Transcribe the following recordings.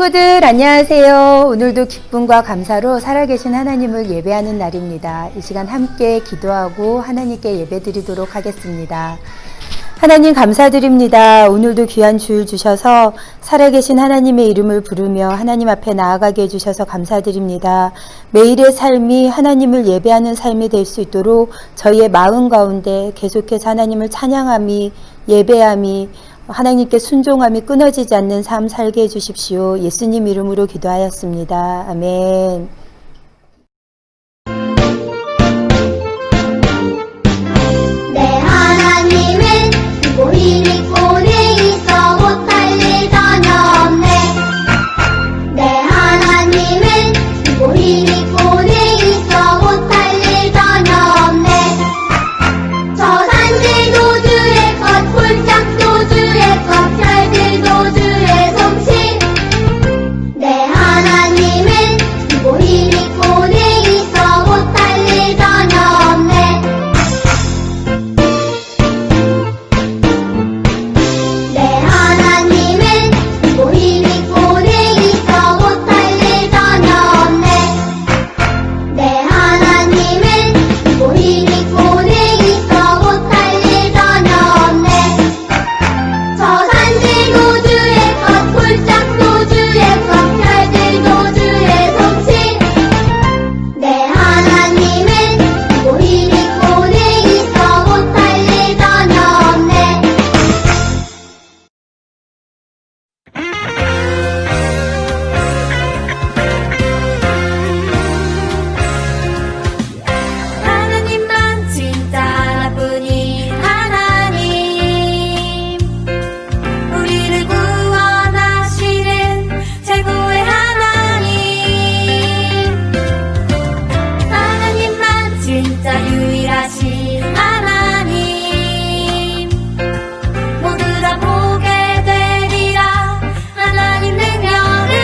친구들 안녕하세요. 오늘도 기쁨과 감사로 살아계신 하나님을 예배하는 날입니다. 이 시간 함께 기도하고 하나님께 예배드리도록 하겠습니다. 하나님 감사드립니다. 오늘도 귀한 주일 주셔서 살아계신 하나님의 이름을 부르며 하나님 앞에 나아가게 해주셔서 감사드립니다. 매일의 삶이 하나님을 예배하는 삶이 될 수 있도록 저희의 마음 가운데 계속해서 하나님을 찬양함이, 예배함이, 하나님께 순종함이 끊어지지 않는 삶 살게 해주십시오. 예수님 이름으로 기도하였습니다. 아멘. 내 하나님은 믿고 힘있고 내 있어 못할 일 전혀 없네. 내 하나님은 믿고 힘있고 내 있어 못할 일 전혀 없네. 저 산들도 주의 것, 골짝도 주의 것, 별들도 주의 솜씨. 내 하나님은 믿고 힘있고 내 있어 못할 일 전혀 없네. 내 하나님은 믿고 힘있고 내 있어 못할 일 전혀 없네. 내 하나님은 믿고 힘있고 내 있어 못할 일 전혀 없네. 저 산들도 주의 것, 골짝도 주의 것, 별들도 주의 솜씨. 내 하나님은 믿고 힘있고 내 있어 못할 일 전혀 없네. 하나님만 진짜 나뿐인 하나님, 우리를 구원하시는 최고의 하나님. 하나님만 진짜 유일하신 하나님, 모두 다 보게 되리라 하나님 능력을.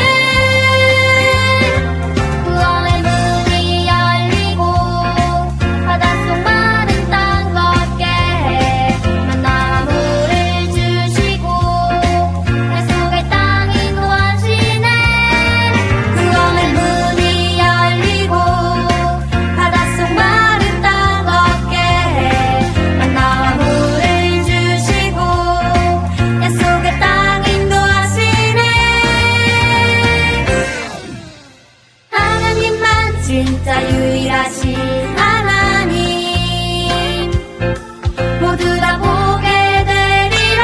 구원의 문이 열리고 바닷속 마른 땅 걷게 해 만나물을 주시고 약속의 땅 인도하시네. 구원의 문이 열리고 바닷속 마른 땅 걷게 해 만나물을 주시고 약속의 땅 인도하시네. 하나님만 진짜 유일하신 하나님, 모두 다 보게 되리라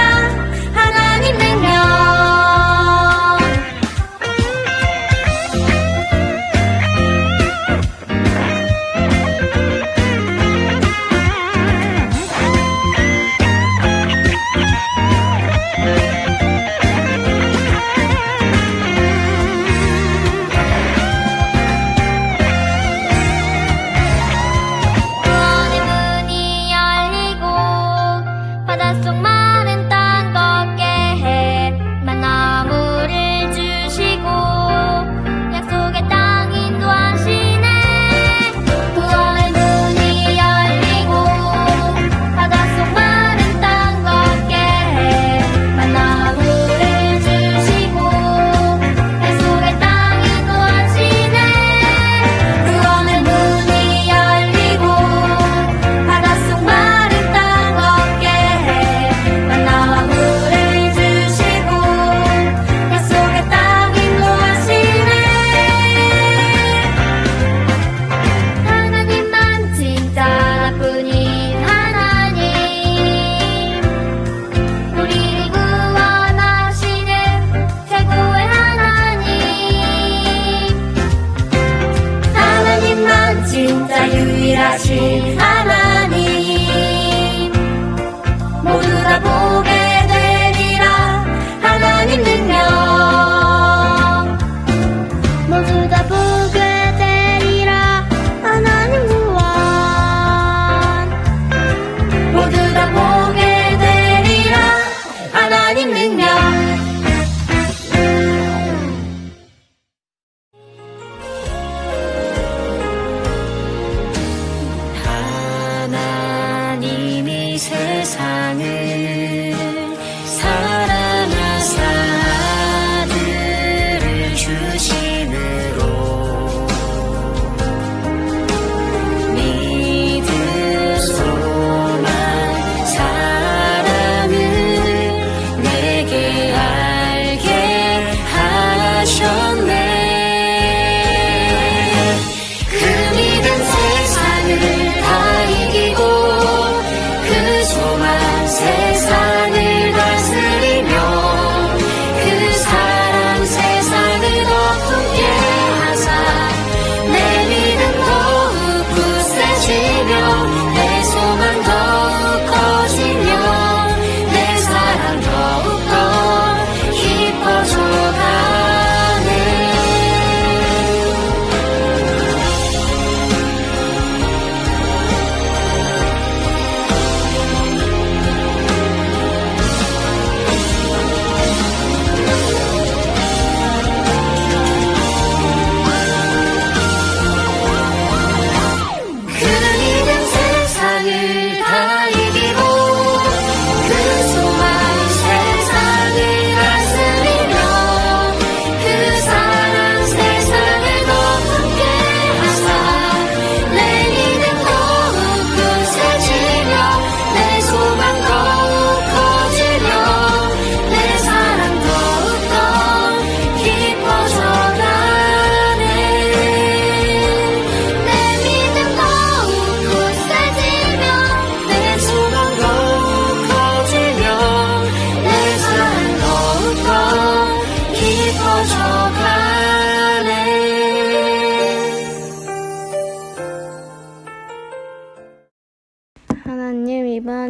하나님 능력. 구원의 문이 열리고 바닷속 마른 땅 걷게 해 만나물을 주시고 약속의 땅 인도하시네. 구원의 문이 열리고 바닷속 마른 땅 걷게 해 만나물을 주시고 약속의 땅 인도하시네. 구원의 문이 열리고 바닷속 마른 땅 걷게 해 만나물을 주시고 약속의 땅 인도하시네. 하나님만 진짜 나뿐인 하나님, 우리를 구원하시는 최고의 하나님. 하나님만 진짜 유일하신 하나님, 모두 다 보게 되리라 하나님 능력. 모두 다 보게 되리라 하나님 구원. 모두 다 보게 되리라 하나님 능력.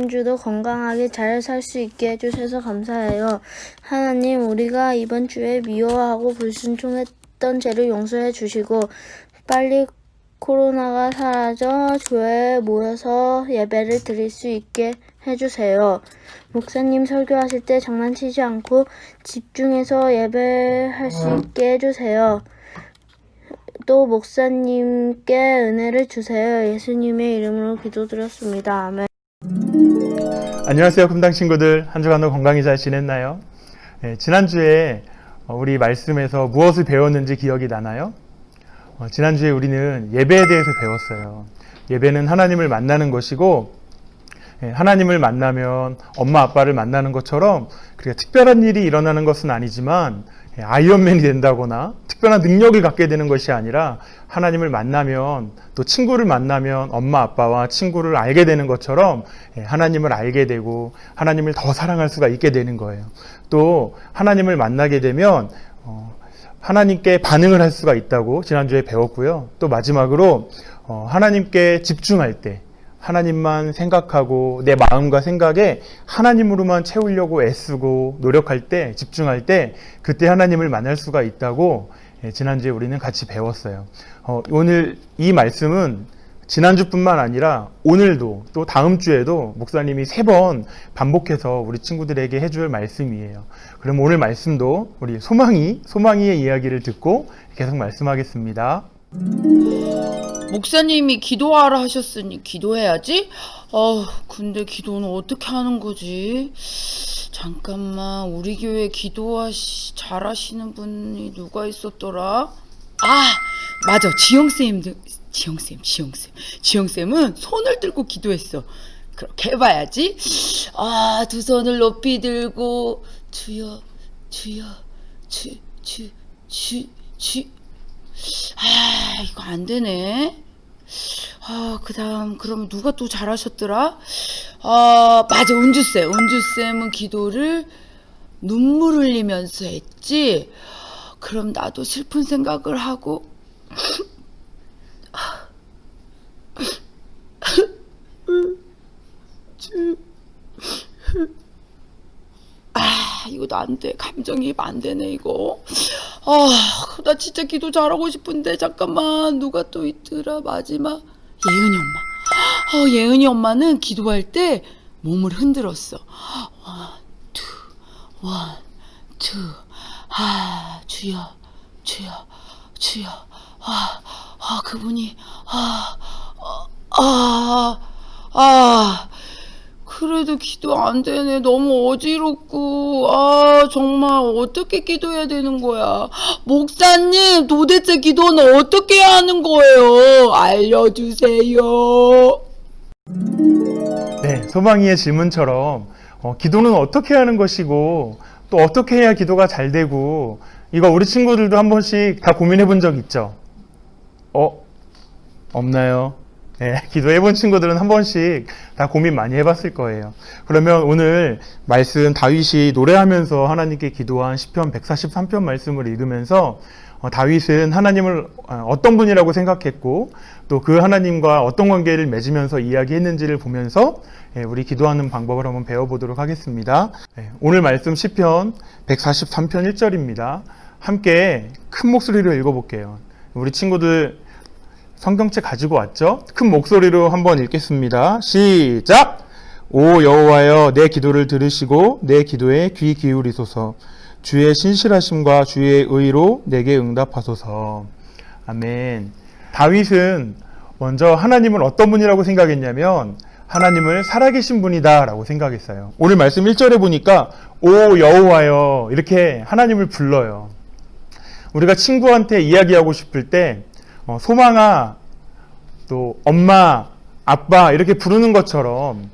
이번 주도 건강하게 잘 살 수 있게 해주셔서 감사해요. 하나님, 우리가 이번 주에 미워하고 불순종했던 죄를 용서해 주시고 빨리 코로나가 사라져 교회에 모여서 예배를 드릴 수 있게 해주세요. 목사님 설교하실 때 장난치지 않고 집중해서 예배할 수 있게 해주세요. 또 목사님께 은혜를 주세요. 예수님의 이름으로 기도드렸습니다. 아멘. 안녕하세요, 금당 친구들. 한 주간도 건강히 잘 지냈나요? 지난주에 우리 말씀에서 무엇을 배웠는지 기억이 나나요? 지난주에 우리는 예배에 대해서 배웠어요. 예배는 하나님을 만나는 것이고, 하나님을 만나면 엄마 아빠를 만나는 것처럼 그렇게 특별한 일이 일어나는 것은 아니지만 아이언맨이 된다거나 특별한 능력을 갖게 되는 것이 아니라 하나님을 만나면, 또 친구를 만나면 엄마 아빠와 친구를 알게 되는 것처럼 하나님을 알게 되고 하나님을 더 사랑할 수가 있게 되는 거예요. 또 하나님을 만나게 되면 하나님께 반응을 할 수가 있다고 지난주에 배웠고요. 또 마지막으로 하나님께 집중할 때, 하나님만 생각하고 내 마음과 생각에 하나님으로만 채우려고 애쓰고 노력할 때, 집중할 때 그때 하나님을 만날 수가 있다고 지난주에 우리는 같이 배웠어요. 오늘 이 말씀은 지난주뿐만 아니라 오늘도 또 다음 주에도 목사님이 3번 반복해서 우리 친구들에게 해줄 말씀이에요. 그럼 오늘 말씀도 우리 소망이의 이야기를 듣고 계속 말씀하겠습니다. 목사님이 기도하라 하셨으니 기도해야지? 근데 기도는 어떻게 하는 거지? 잠깐만, 우리 교회 잘하시는 분이 누가 있었더라? 맞아. 지영쌤은 손을 들고 기도했어. 그렇게 해봐야지. 두 손을 높이 들고 주여 이거 안 되네. 그 다음, 그럼 누가 또 잘하셨더라? 맞아. 은주쌤은 기도를 눈물 흘리면서 했지. 그럼 나도 슬픈 생각을 하고, 이거 안 돼. 감정이입 안 되네, 이거. 나 진짜 기도 잘하고 싶은데, 잠깐만. 누가 또 있더라, 마지막. 예은이 엄마. 예은이 엄마는 기도할 때 몸을 흔들었어. 원, 투. 주여. 그분이, 그래도 기도 안 되네. 너무 어지럽고, 정말 어떻게 기도해야 되는 거야? 목사님, 도대체 기도는 어떻게 해야 하는 거예요? 알려주세요. 네, 소망이의 질문처럼 기도는 어떻게 하는 것이고 또 어떻게 해야 기도가 잘 되고, 이거 우리 친구들도 한 번씩 다 고민해 본 적 있죠? 없나요? 네, 기도해본 친구들은 한 번씩 다 고민 많이 해봤을 거예요. 그러면 오늘 말씀, 다윗이 노래하면서 하나님께 기도한 시편 143편 말씀을 읽으면서 다윗은 하나님을 어떤 분이라고 생각했고 또 그 하나님과 어떤 관계를 맺으면서 이야기했는지를 보면서 우리 기도하는 방법을 한번 배워보도록 하겠습니다. 오늘 말씀 시편 143편 1절입니다. 함께 큰 목소리로 읽어볼게요. 우리 친구들 성경책 가지고 왔죠? 큰 목소리로 한번 읽겠습니다. 시작! 오 여호와여, 내 기도를 들으시고 내 기도에 귀 기울이소서. 주의 신실하심과 주의 의로 내게 응답하소서. 아멘. 다윗은 먼저 하나님을 어떤 분이라고 생각했냐면 하나님을 살아계신 분이다 라고 생각했어요. 오늘 말씀 1절에 보니까 오 여호와여 이렇게 하나님을 불러요. 우리가 친구한테 이야기하고 싶을 때 소망아, 또 엄마, 아빠 이렇게 부르는 것처럼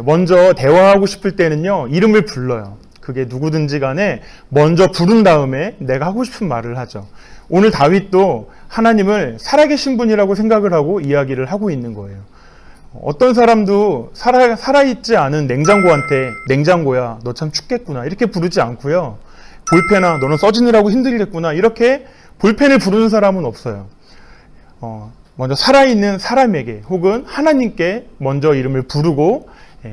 먼저 대화하고 싶을 때는요, 이름을 불러요. 그게 누구든지 간에 먼저 부른 다음에 내가 하고 싶은 말을 하죠. 오늘 다윗도 하나님을 살아계신 분이라고 생각을 하고 이야기를 하고 있는 거예요. 어떤 사람도 살아있지 않은 냉장고한테 냉장고야 너 참 춥겠구나 이렇게 부르지 않고요. 볼펜아 너는 써지느라고 힘들겠구나 이렇게 볼펜을 부르는 사람은 없어요. 먼저 살아있는 사람에게 혹은 하나님께 먼저 이름을 부르고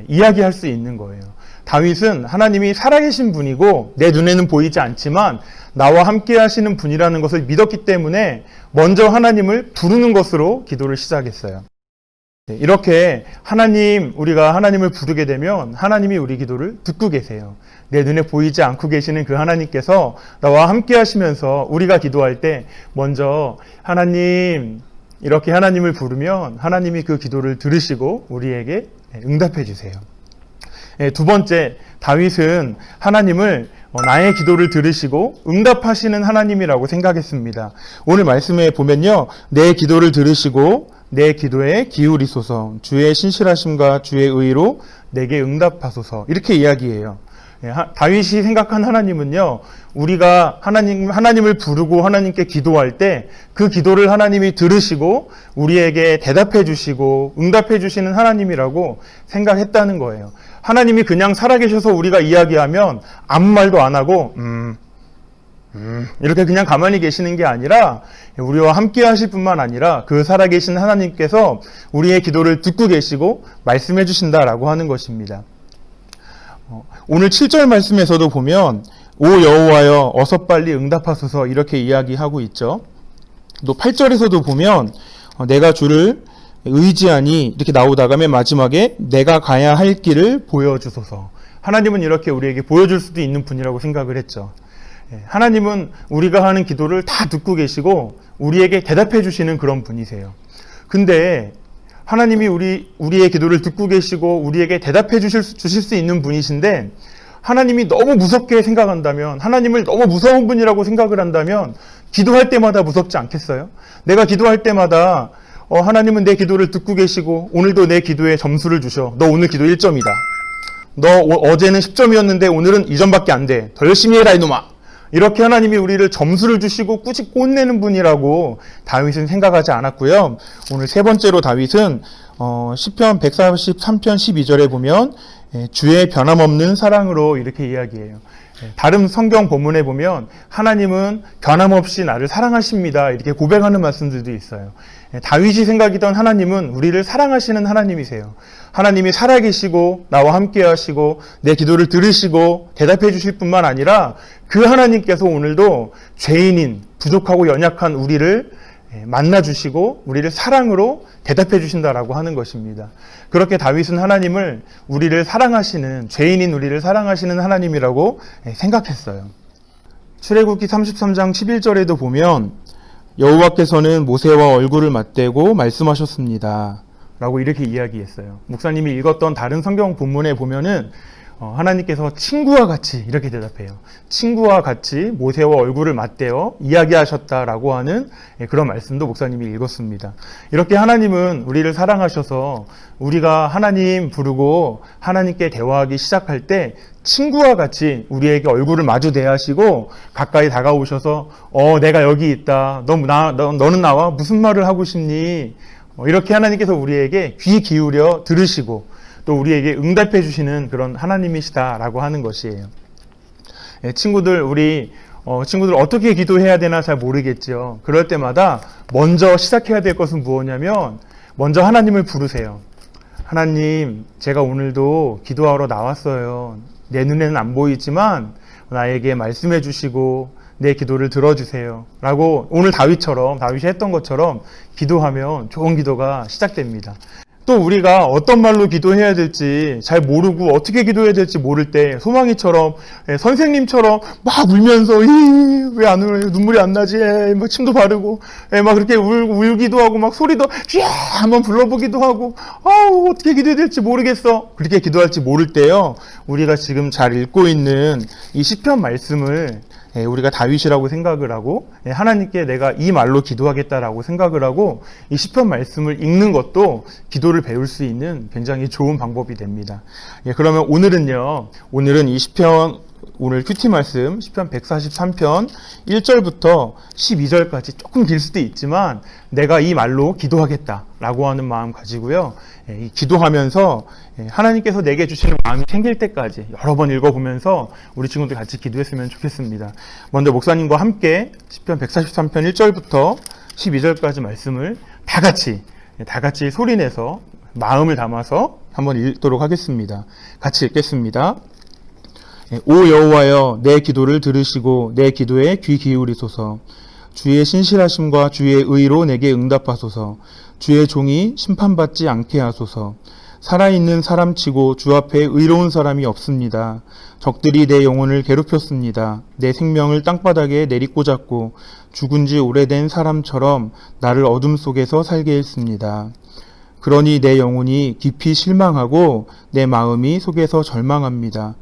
이야기할 수 있는 거예요. 다윗은 하나님이 살아계신 분이고 내 눈에는 보이지 않지만 나와 함께 하시는 분이라는 것을 믿었기 때문에 먼저 하나님을 부르는 것으로 기도를 시작했어요. 이렇게 우리가 하나님을 부르게 되면 하나님이 우리 기도를 듣고 계세요. 내 눈에 보이지 않고 계시는 그 하나님께서 나와 함께 하시면서 우리가 기도할 때 먼저 하나님, 이렇게 하나님을 부르면 하나님이 그 기도를 들으시고 우리에게 응답해 주세요. 두 번째, 다윗은 하나님을 나의 기도를 들으시고 응답하시는 하나님이라고 생각했습니다. 오늘 말씀에 보면요, 내 기도를 들으시고 내 기도에 기울이소서, 주의 신실하심과 주의 의로 내게 응답하소서, 이렇게 이야기해요. 다윗이 생각한 하나님은요, 우리가 하나님을 부르고 하나님께 기도할 때 그 기도를 하나님이 들으시고 우리에게 대답해 주시고 응답해 주시는 하나님이라고 생각했다는 거예요. 하나님이 그냥 살아계셔서 우리가 이야기하면 아무 말도 안 하고 이렇게 그냥 가만히 계시는 게 아니라 우리와 함께 하실 뿐만 아니라 그 살아계신 하나님께서 우리의 기도를 듣고 계시고 말씀해 주신다라고 하는 것입니다. 오늘 7절 말씀에서도 보면 오 여호와여 어서 빨리 응답하소서, 이렇게 이야기하고 있죠. 또 8절에서도 보면 내가 주를 의지하니, 이렇게 나오다가 맨 마지막에 내가 가야 할 길을 보여주소서. 하나님은 이렇게 우리에게 보여줄 수도 있는 분이라고 생각을 했죠. 하나님은 우리가 하는 기도를 다 듣고 계시고 우리에게 대답해 주시는 그런 분이세요. 근데 하나님이 우리의 기도를 듣고 계시고 우리에게 대답해 주실 수 있는 분이신데, 하나님이 너무 무섭게 생각한다면, 하나님을 너무 무서운 분이라고 생각을 한다면 기도할 때마다 무섭지 않겠어요? 내가 기도할 때마다 하나님은 내 기도를 듣고 계시고 오늘도 내 기도에 점수를 주셔. 너 오늘 기도 1점이다. 너 어제는 10점이었는데 오늘은 2점밖에 안 돼. 더 열심히 해라 이놈아. 이렇게 하나님이 우리를 점수를 주시고 꾸짖고 혼내는 분이라고 다윗은 생각하지 않았고요. 오늘 세 번째로 다윗은 시편 143편 12절에 보면 주의 변함없는 사랑으로 이렇게 이야기해요. 다른 성경 본문에 보면 하나님은 변함없이 나를 사랑하십니다, 이렇게 고백하는 말씀들도 있어요. 다윗이 생각이던 하나님은 우리를 사랑하시는 하나님이세요. 하나님이 살아계시고 나와 함께 하시고 내 기도를 들으시고 대답해 주실 뿐만 아니라 그 하나님께서 오늘도 죄인인 부족하고 연약한 우리를 만나주시고 우리를 사랑으로 대답해 주신다라고 하는 것입니다. 그렇게 다윗은 하나님을 우리를 사랑하시는, 죄인인 우리를 사랑하시는 하나님이라고 생각했어요. 출애굽기 33장 11절에도 보면 여호와께서는 모세와 얼굴을 맞대고 말씀하셨습니다 라고 이렇게 이야기했어요. 목사님이 읽었던 다른 성경 본문에 보면은 하나님께서 친구와 같이 이렇게 대답해요. 친구와 같이 모세와 얼굴을 맞대어 이야기하셨다라고 하는 그런 말씀도 목사님이 읽었습니다. 이렇게 하나님은 우리를 사랑하셔서 우리가 하나님 부르고 하나님께 대화하기 시작할 때 친구와 같이 우리에게 얼굴을 마주 대하시고 가까이 다가오셔서 내가 여기 있다. 너는 나와 무슨 말을 하고 싶니? 이렇게 하나님께서 우리에게 귀 기울여 들으시고 또 우리에게 응답해 주시는 그런 하나님이시다라고 하는 것이에요. 친구들 어떻게 기도해야 되나 잘 모르겠죠. 그럴 때마다 먼저 시작해야 될 것은 무엇이냐면 먼저 하나님을 부르세요. 하나님, 제가 오늘도 기도하러 나왔어요. 내 눈에는 안 보이지만 나에게 말씀해 주시고 내 기도를 들어주세요 라고 오늘 다윗이 했던 것처럼 기도하면 좋은 기도가 시작됩니다. 또 우리가 어떤 말로 기도해야 될지 잘 모르고 어떻게 기도해야 될지 모를 때 소망이처럼 선생님처럼 막 울면서 왜 안 울어요? 눈물이 안 나지? 막 침도 바르고 막 그렇게 울기도 하고 막 소리도 쥐야 한번 불러보기도 하고 어떻게 기도해야 될지 모르겠어. 그렇게 기도할지 모를 때요, 우리가 지금 잘 읽고 있는 이 시편 말씀을 우리가 다윗이라고 생각을 하고 하나님께 내가 이 말로 기도하겠다라고 생각을 하고 이 시편 말씀을 읽는 것도 기도를 배울 수 있는 굉장히 좋은 방법이 됩니다. 그러면 오늘은 이 시편, 오늘 큐티 말씀 시편 143편 1절부터 12절까지 조금 길 수도 있지만 내가 이 말로 기도하겠다라고 하는 마음 가지고요, 기도하면서 하나님께서 내게 주시는 마음이 생길 때까지 여러 번 읽어보면서 우리 친구들 같이 기도했으면 좋겠습니다. 먼저 목사님과 함께 시편 143편 1절부터 12절까지 말씀을 다 같이 소리내서 마음을 담아서 한번 읽도록 하겠습니다. 같이 읽겠습니다. 오 여호와여, 내 기도를 들으시고 내 기도에 귀 기울이소서. 주의 신실하심과 주의 의로 내게 응답하소서. 주의 종이 심판받지 않게 하소서. 살아있는 사람치고 주 앞에 의로운 사람이 없습니다. 적들이 내 영혼을 괴롭혔습니다. 내 생명을 땅바닥에 내리꽂았고 죽은 지 오래된 사람처럼 나를 어둠 속에서 살게 했습니다. 그러니 내 영혼이 깊이 실망하고 내 마음이 속에서 절망합니다.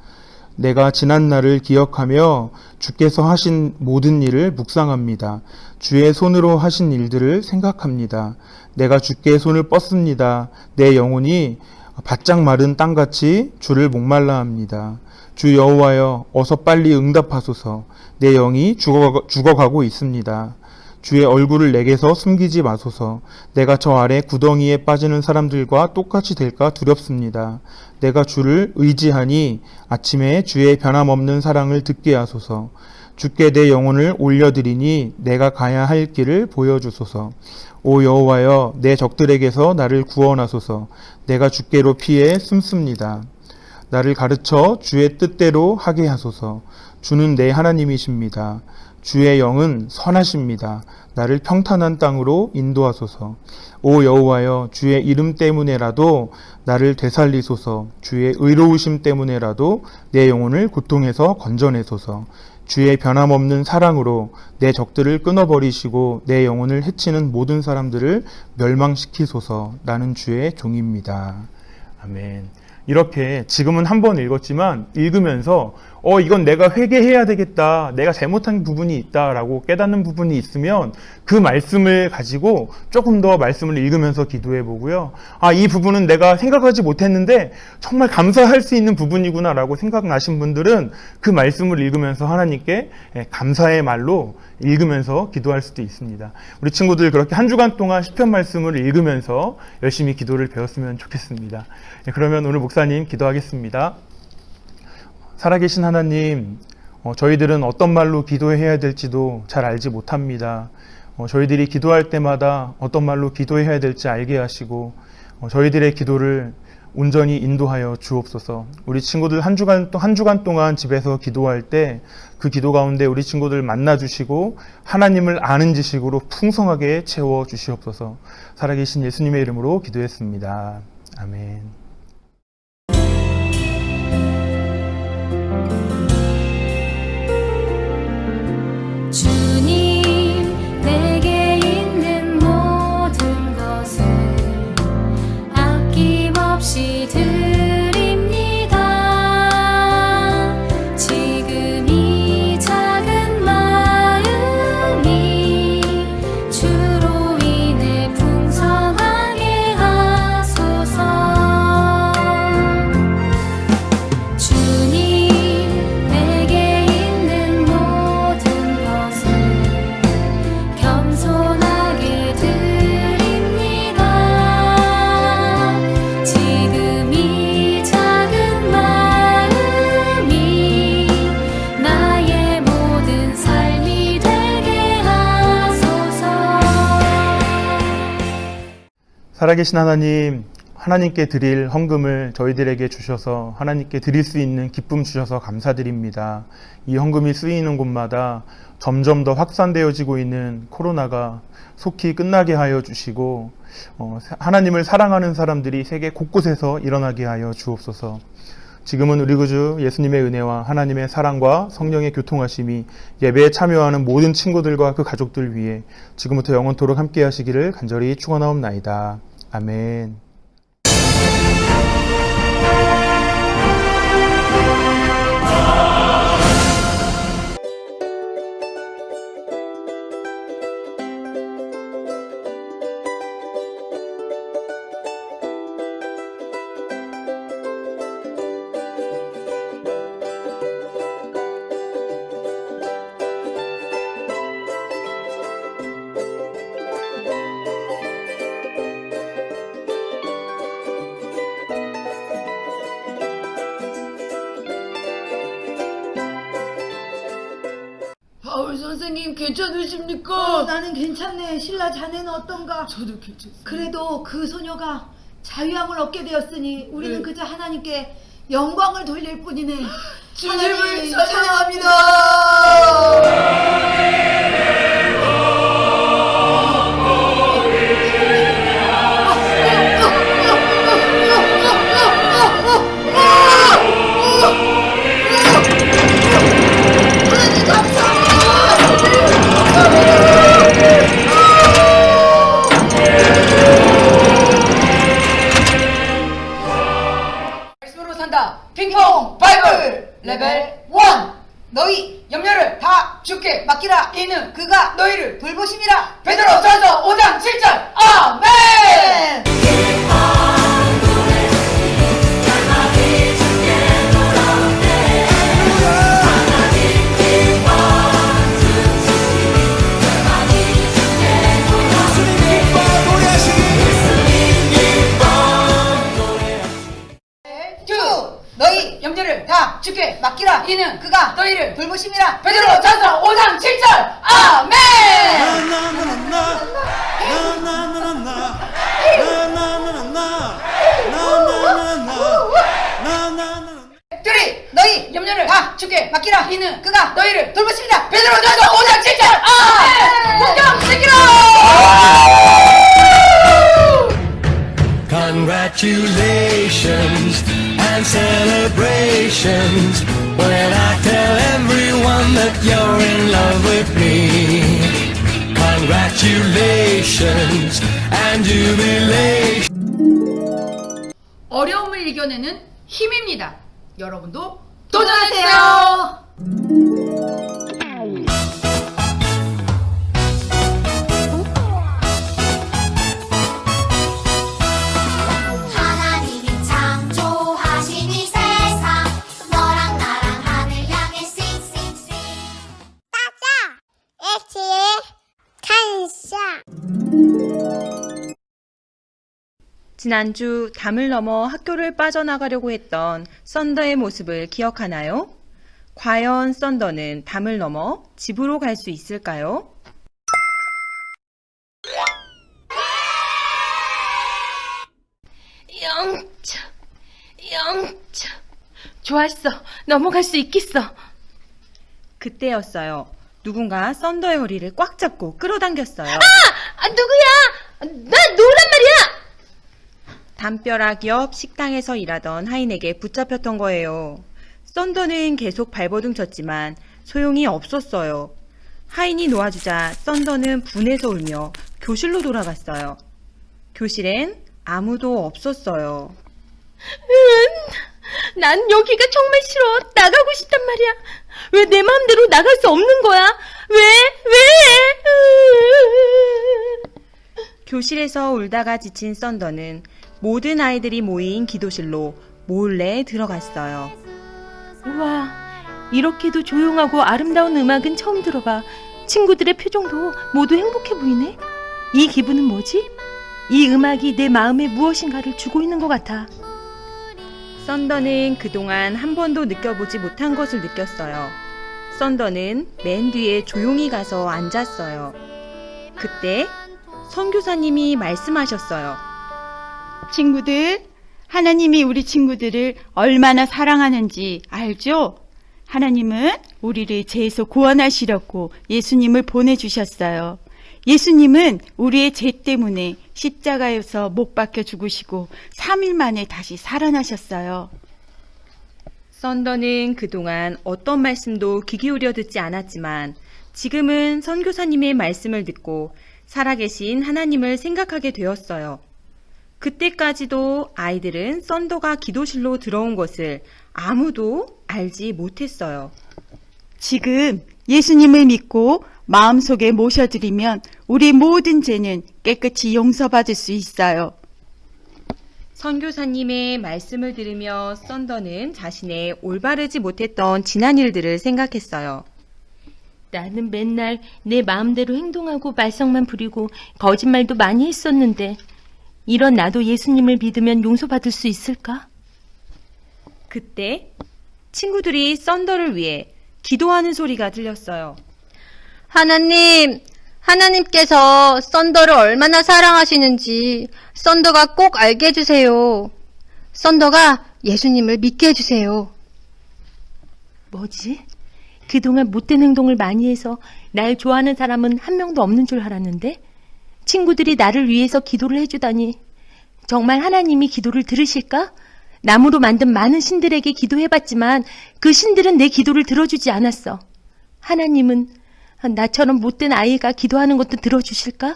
내가 지난 날을 기억하며 주께서 하신 모든 일을 묵상합니다. 주의 손으로 하신 일들을 생각합니다. 내가 주께 손을 뻗습니다. 내 영혼이 바짝 마른 땅같이 주를 목말라 합니다. 주 여호와여, 어서 빨리 응답하소서. 내 영이 죽어가고 있습니다. 주의 얼굴을 내게서 숨기지 마소서. 내가 저 아래 구덩이에 빠지는 사람들과 똑같이 될까 두렵습니다. 내가 주를 의지하니 아침에 주의 변함없는 사랑을 듣게 하소서. 주께 내 영혼을 올려드리니 내가 가야 할 길을 보여주소서. 오 여호와여, 내 적들에게서 나를 구원하소서. 내가 주께로 피해 숨습니다. 나를 가르쳐 주의 뜻대로 하게 하소서. 주는 내 하나님이십니다. 주의 영은 선하십니다. 나를 평탄한 땅으로 인도하소서. 오 여호와여, 주의 이름 때문에라도 나를 되살리소서. 주의 의로우심 때문에라도 내 영혼을 고통에서 건져내소서. 주의 변함없는 사랑으로 내 적들을 끊어버리시고 내 영혼을 해치는 모든 사람들을 멸망시키소서. 나는 주의 종입니다. 아멘. 이렇게 지금은 한 번 읽었지만 읽으면서 이건 내가 회개해야 되겠다, 내가 잘못한 부분이 있다라고 깨닫는 부분이 있으면 그 말씀을 가지고 조금 더 말씀을 읽으면서 기도해 보고요. 이 부분은 내가 생각하지 못했는데 정말 감사할 수 있는 부분이구나 라고 생각나신 분들은 그 말씀을 읽으면서 하나님께 감사의 말로 읽으면서 기도할 수도 있습니다. 우리 친구들 그렇게 한 주간 동안 시편 말씀을 읽으면서 열심히 기도를 배웠으면 좋겠습니다. 그러면 오늘 목사님 기도하겠습니다. 살아계신 하나님, 저희들은 어떤 말로 기도해야 될지도 잘 알지 못합니다. 저희들이 기도할 때마다 어떤 말로 기도해야 될지 알게 하시고 저희들의 기도를 온전히 인도하여 주옵소서. 우리 친구들 한 주간 동안 집에서 기도할 때 그 기도 가운데 우리 친구들 만나주시고 하나님을 아는 지식으로 풍성하게 채워 주시옵소서. 살아계신 예수님의 이름으로 기도했습니다. 아멘. 주님, 내게 있는 모든 것을 아낌없이 드립니다. 지금 이 작은 마음이 주로 인해 풍성하게 하소서. 주님, 내게 있는 모든 것을 겸손하게 드립니다. 지금 이 작은 마음이 나의 모든 삶이 되게 하소서. 살아계신 하나님, 하나님께 드릴 헌금을 저희들에게 주셔서 하나님께 드릴 수 있는 기쁨 주셔서 감사드립니다. 이 헌금이 쓰이는 곳마다 점점 더 확산되어지고 있는 코로나가 속히 끝나게 하여 주시고 하나님을 사랑하는 사람들이 세계 곳곳에서 일어나게 하여 주옵소서. 지금은 우리 구주 예수님의 은혜와 하나님의 사랑과 성령의 교통하심이 예배에 참여하는 모든 친구들과 그 가족들 위해 지금부터 영원토록 함께 하시기를 간절히 축원하옵나이다. 아멘. 바울 선생님 괜찮으십니까? 나는 괜찮네. 신라 자네는 어떤가? 저도 괜찮습니다. 그래도 그 소녀가 자유함을 얻게 되었으니 우리는 그저 하나님께 영광을 돌릴 뿐이네. 주님을 하나님 말씀으로 산다. 핑퐁 바이블 레벨 1. 너희 염려를 다 주께 맡기라. 이는 그가 너희를 돌보심이라. 베드로전서 5장 7절. 아멘. 너희 염려를 다 주께 맡기라. 이는 그가 너희를 돌보심이라. 베드로전서 5장 7절. 아멘. 둘이 너희 염려를 다 주께 맡기라. 이는 그가 너희를 돌보십니다. 베드로전서 5장 7절. 아멘. 국경 지키라. Congratulations and celebrations when I tell everyone that you're in love with me. Congratulations and jubilation. 어려움을 이겨내는 힘입니다. 여러분도 도전하세요. 하나님이 창조하신 이 세상 너랑 나랑 하늘 향해 싱싱싱 지난주 담을 넘어 학교를 빠져나가려고 했던 썬더의 모습을 기억하나요? 과연 썬더는 담을 넘어 집으로 갈 수 있을까요? 영차. 좋았어. 넘어갈 수 있겠어. 그때였어요. 누군가 썬더의 허리를 꽉 잡고 끌어당겼어요. 누구야? 나 노란 말이야. 담벼락 옆 식당에서 일하던 하인에게 붙잡혔던 거예요. 썬더는 계속 발버둥 쳤지만 소용이 없었어요. 하인이 놓아주자 썬더는 분해서 울며 교실로 돌아갔어요. 교실엔 아무도 없었어요. 난 여기가 정말 싫어. 나가고 싶단 말이야. 왜 내 마음대로 나갈 수 없는 거야? 왜? 교실에서 울다가 지친 썬더는 모든 아이들이 모인 기도실로 몰래 들어갔어요. 우와, 이렇게도 조용하고 아름다운 음악은 처음 들어봐. 친구들의 표정도 모두 행복해 보이네. 이 기분은 뭐지? 이 음악이 내 마음에 무엇인가를 주고 있는 것 같아. 썬더는 그동안 한 번도 느껴보지 못한 것을 느꼈어요. 썬더는 맨 뒤에 조용히 가서 앉았어요. 그때 선교사님이 말씀하셨어요. 친구들, 하나님이 우리 친구들을 얼마나 사랑하는지 알죠? 하나님은 우리를 죄에서 구원하시려고 예수님을 보내주셨어요. 예수님은 우리의 죄 때문에 십자가에서 못 박혀 죽으시고 3일 만에 다시 살아나셨어요. 썬더는 그동안 어떤 말씀도 귀 기울여 듣지 않았지만 지금은 선교사님의 말씀을 듣고 살아계신 하나님을 생각하게 되었어요. 그때까지도 아이들은 썬더가 기도실로 들어온 것을 아무도 알지 못했어요. 지금 예수님을 믿고 마음속에 모셔드리면 우리 모든 죄는 깨끗이 용서받을 수 있어요. 선교사님의 말씀을 들으며 썬더는 자신의 올바르지 못했던 지난 일들을 생각했어요. 나는 맨날 내 마음대로 행동하고 말썽만 부리고 거짓말도 많이 했었는데 이런 나도 예수님을 믿으면 용서받을 수 있을까? 그때 친구들이 썬더를 위해 기도하는 소리가 들렸어요. 하나님, 하나님께서 썬더를 얼마나 사랑하시는지 썬더가 꼭 알게 해주세요. 썬더가 예수님을 믿게 해주세요. 뭐지? 그동안 못된 행동을 많이 해서 날 좋아하는 사람은 한 명도 없는 줄 알았는데 친구들이 나를 위해서 기도를 해주다니 정말 하나님이 기도를 들으실까? 나무로 만든 많은 신들에게 기도해봤지만 그 신들은 내 기도를 들어주지 않았어. 하나님은 나처럼 못된 아이가 기도하는 것도 들어주실까?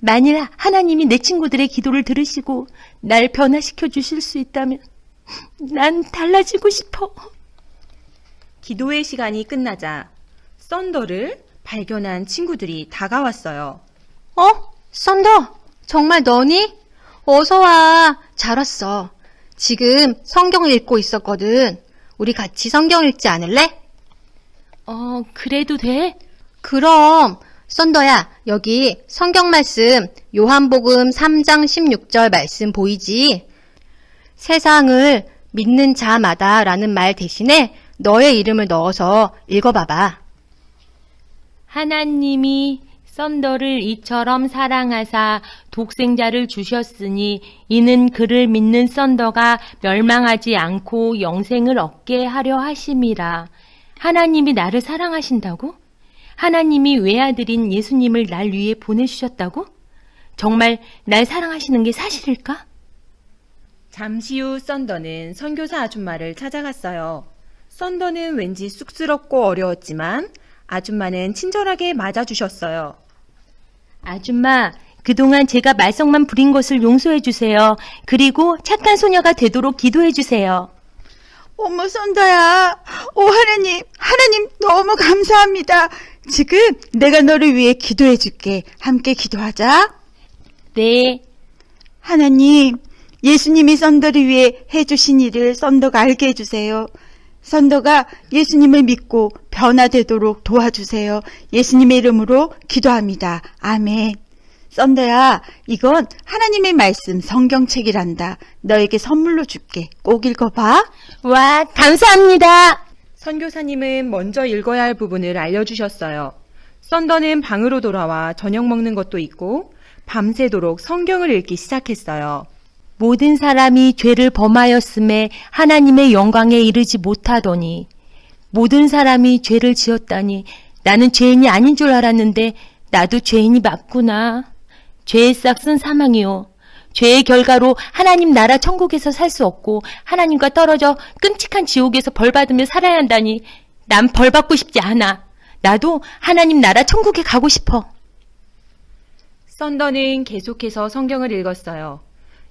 만일 하나님이 내 친구들의 기도를 들으시고 날 변화시켜 주실 수 있다면 난 달라지고 싶어. 기도의 시간이 끝나자 썬더를 발견한 친구들이 다가왔어요. 썬더, 정말 너니? 어서 와. 잘 왔어. 지금 성경을 읽고 있었거든. 우리 같이 성경 읽지 않을래? 그래도 돼? 그럼. 썬더야, 여기 성경 말씀 요한복음 3장 16절 말씀 보이지? 세상을 믿는 자마다 라는 말 대신에 너의 이름을 넣어서 읽어봐봐. 하나님이 썬더를 이처럼 사랑하사 독생자를 주셨으니 이는 그를 믿는 썬더가 멸망하지 않고 영생을 얻게 하려 하심이라. 하나님이 나를 사랑하신다고? 하나님이 외아들인 예수님을 날 위해 보내주셨다고? 정말 날 사랑하시는 게 사실일까? 잠시 후 썬더는 선교사 아줌마를 찾아갔어요. 썬더는 왠지 쑥스럽고 어려웠지만 아줌마는 친절하게 맞아주셨어요. 아줌마, 그동안 제가 말썽만 부린 것을 용서해 주세요. 그리고 착한 소녀가 되도록 기도해 주세요. 어머, 썬더야. 하나님 너무 감사합니다. 지금 내가 너를 위해 기도해 줄게. 함께 기도하자. 네. 하나님, 예수님이 썬더를 위해 해주신 일을 썬더가 알게 해주세요. 썬더가 예수님을 믿고 변화되도록 도와주세요. 예수님의 이름으로 기도합니다. 아멘. 썬더야, 이건 하나님의 말씀 성경책이란다. 너에게 선물로 줄게. 꼭 읽어봐. 와, 감사합니다. 선교사님은 먼저 읽어야 할 부분을 알려주셨어요. 썬더는 방으로 돌아와 저녁 먹는 것도 있고 밤새도록 성경을 읽기 시작했어요. 모든 사람이 죄를 범하였음에 하나님의 영광에 이르지 못하더니 모든 사람이 죄를 지었다니 나는 죄인이 아닌 줄 알았는데 나도 죄인이 맞구나. 죄의 싹은 사망이요. 죄의 결과로 하나님 나라 천국에서 살 수 없고 하나님과 떨어져 끔찍한 지옥에서 벌받으며 살아야 한다니 난 벌받고 싶지 않아. 나도 하나님 나라 천국에 가고 싶어. 썬더는 계속해서 성경을 읽었어요.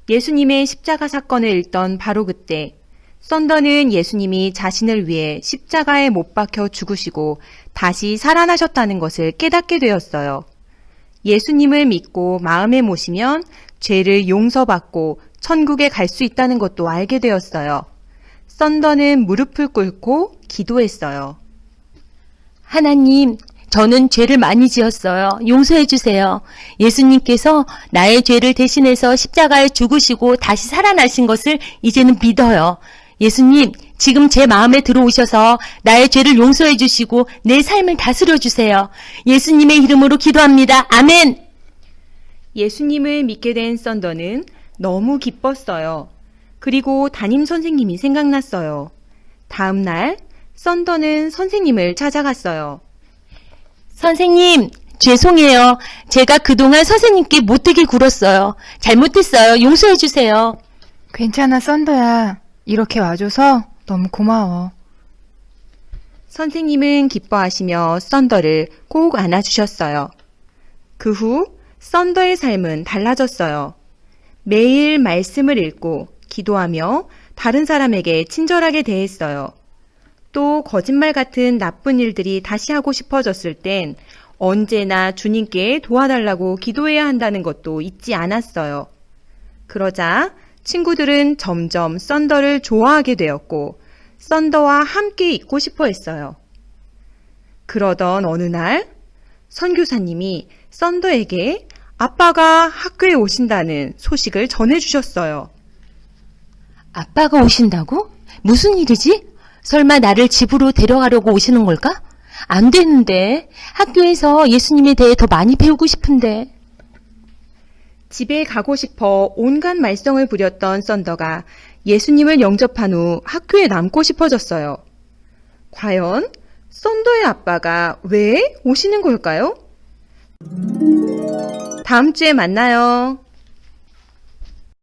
예수님의 십자가 사건을 읽던 바로 그때 썬더는 예수님이 자신을 위해 십자가에 못 박혀 죽으시고 다시 살아나셨다는 것을 깨닫게 되었어요. 예수님을 믿고 마음에 모시면 죄를 용서받고 천국에 갈 수 있다는 것도 알게 되었어요. 썬더는 무릎을 꿇고 기도했어요. 하나님, 저는 죄를 많이 지었어요. 용서해 주세요. 예수님께서 나의 죄를 대신해서 십자가에 죽으시고 다시 살아나신 것을 이제는 믿어요. 예수님, 지금 제 마음에 들어오셔서 나의 죄를 용서해 주시고 내 삶을 다스려 주세요. 예수님의 이름으로 기도합니다. 아멘. 예수님을 믿게 된 썬더는 너무 기뻤어요. 그리고 담임 선생님이 생각났어요. 다음 날 썬더는 선생님을 찾아갔어요. 선생님, 죄송해요. 제가 그동안 선생님께 못되게 굴었어요. 잘못했어요. 용서해 주세요. 괜찮아, 썬더야. 이렇게 와줘서 너무 고마워. 선생님은 기뻐하시며 썬더를 꼭 안아주셨어요. 그 후 썬더의 삶은 달라졌어요. 매일 말씀을 읽고 기도하며 다른 사람에게 친절하게 대했어요. 또 거짓말 같은 나쁜 일들이 다시 하고 싶어졌을 땐 언제나 주님께 도와달라고 기도해야 한다는 것도 잊지 않았어요. 그러자 친구들은 점점 썬더를 좋아하게 되었고 썬더와 함께 있고 싶어 했어요. 그러던 어느 날 선교사님이 썬더에게 아빠가 학교에 오신다는 소식을 전해주셨어요. 아빠가 오신다고? 무슨 일이지? 설마 나를 집으로 데려가려고 오시는 걸까? 안 되는데. 학교에서 예수님에 대해 더 많이 배우고 싶은데. 집에 가고 싶어 온갖 말썽을 부렸던 썬더가 예수님을 영접한 후 학교에 남고 싶어졌어요. 과연 썬더의 아빠가 왜 오시는 걸까요? 다음 주에 만나요.